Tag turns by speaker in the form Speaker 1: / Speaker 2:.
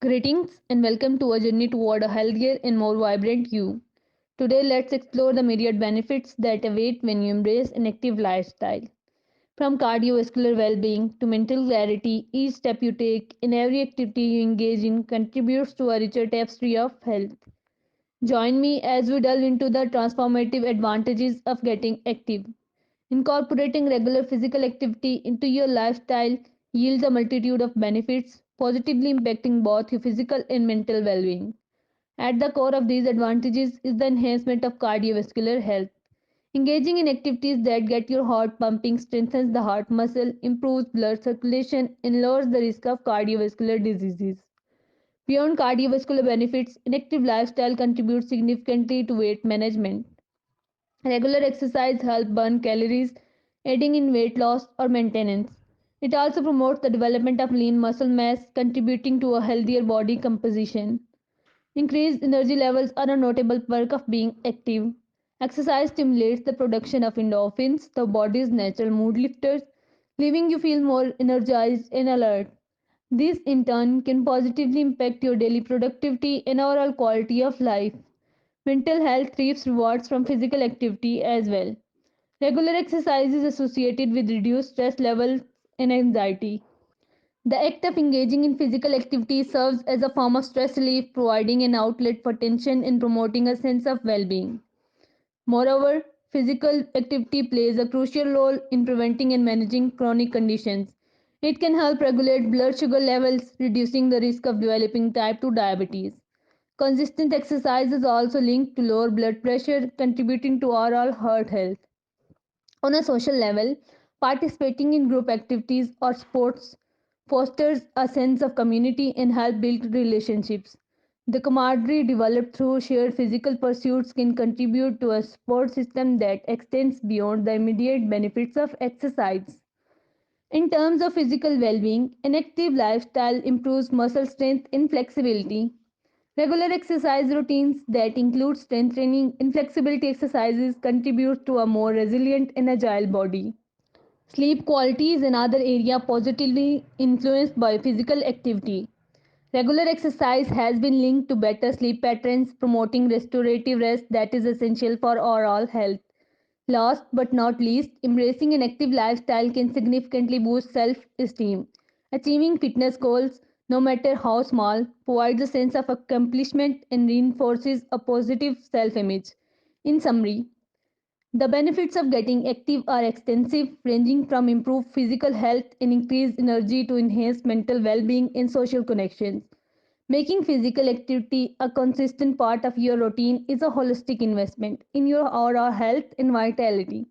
Speaker 1: Greetings and welcome to a journey toward a healthier and more vibrant you. Today, let's explore the myriad benefits that await when you embrace an active lifestyle. From cardiovascular well being to mental clarity, each step you take in every activity you engage in contributes to a richer tapestry of health. Join me as we delve into the transformative advantages of getting active. Incorporating regular physical activity into your lifestyle yields a multitude of benefits, positively impacting both your physical and mental well being. At the core of these advantages is the enhancement of cardiovascular health. Engaging in activities that get your heart pumping strengthens the heart muscle, improves blood circulation, and lowers the risk of cardiovascular diseases. Beyond cardiovascular benefits, an active lifestyle contributes significantly to weight management. Regular exercise helps burn calories, aiding in weight loss or maintenance. It also promotes the development of lean muscle mass, contributing to a healthier body composition. Increased energy levels are a notable perk of being active. Exercise stimulates the production of endorphins, the body's natural mood lifters, leaving you feel more energized and alert. This in turn can positively impact your daily productivity and overall quality of life. Mental health reaps rewards from physical activity as well. Regular exercise is associated with reduced stress levels and anxiety. The act of engaging in physical activity serves as a form of stress relief, providing an outlet for tension and promoting a sense of well being. Moreover, physical activity plays a crucial role in preventing and managing chronic conditions. It can help regulate blood sugar levels, reducing the risk of developing type 2 diabetes. Consistent exercise is also linked to lower blood pressure, contributing to overall heart health. On a social level, participating in group activities or sports fosters a sense of community and help build relationships. The camaraderie developed through shared physical pursuits can contribute to a support system that extends beyond the immediate benefits of exercise. In terms of physical well being, an active lifestyle improves muscle strength and flexibility. Regular exercise routines that include strength training and flexibility exercises contribute to a more resilient and agile body. Sleep quality is another area positively influenced by physical activity. Regular exercise has been linked to better sleep patterns, promoting restorative rest that is essential for overall health. Last but not least, embracing an active lifestyle can significantly boost self esteem. Achieving fitness goals, no matter how small, provides a sense of accomplishment and reinforces a positive self image. In summary, the benefits of getting active are extensive, ranging from improved physical health and increased energy to enhanced mental well being and social connections. Making physical activity a consistent part of your routine is a holistic investment in your overall health and vitality.